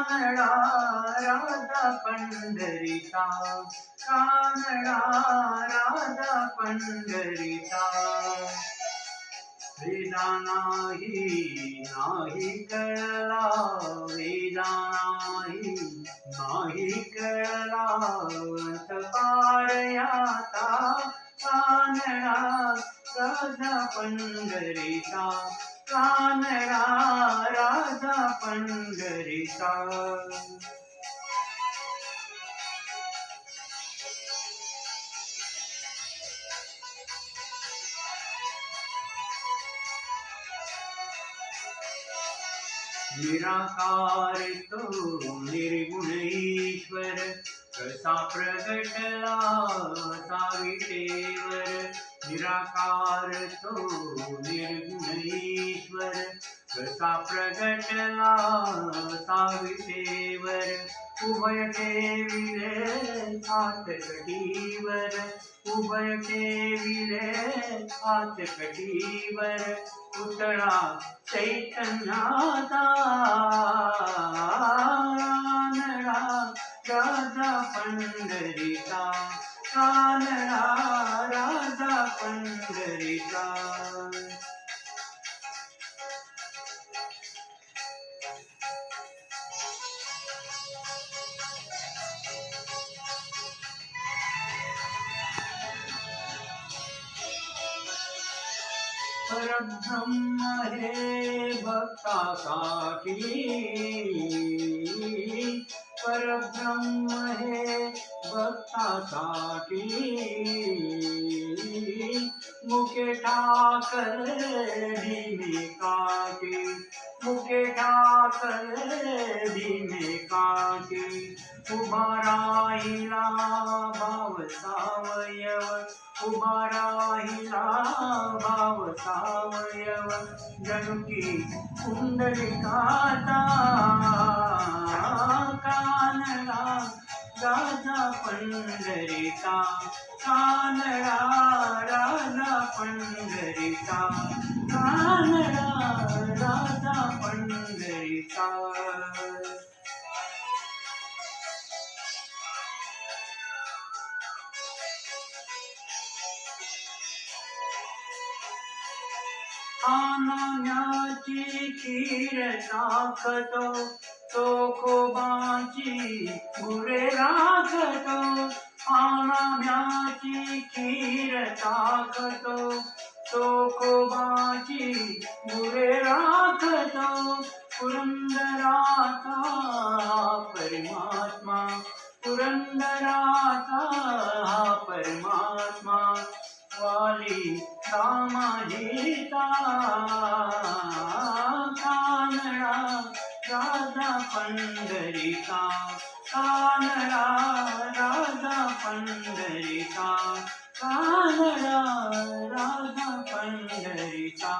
कानडा राधा पंढरीचा, कानडा राधा पंढरीचा. वेदा नाही कळला, वेदा नाही कळला, अंत पारयाचा. कानडा राधा पंढरीचा, कानडा राधा पंढरीचा. निराकार तो निर्गुण ईश्वर, कसा प्रगटला सावितेवर. निराकार तो निर्गुण ईश्वर, कसा प्रगटला सावितेवर. उभय ठेविले हात कटीवर, उभय ठेविले हात कटीवर. पुतळा चैतन्याचा, कानडा राधा पंढरीचा, कानडा राधा पंढरीचा. परब्रह्म हे भक्तासाठी, परब्रह्म हे भक्तासाठी. मुके ठाकर धीमे काठी, मुके ठाकर धीमे काठी. उभा राहिला भाव सावयव, उभा राहिला भाव सावयव. जणू की पुंडलिकाचा, कानडा राधा पंढरीचा, कानडा राधा पंढरीचा, कानडा राधा पंढरीचा. आनंदाची खीर टाकतो, चोखोबाची गुरे राखतो. आनंदाची खीर टाकतो, चोखोबाची गुरे राखतो. पुरंदराचा परमात्मा, पुरंदराचा परमात्मा. वाली रामाजीचा, कानडा राधा पंढरीचा, कानडा राधा पंढरीचा, कानडा राधा पंढरीचा.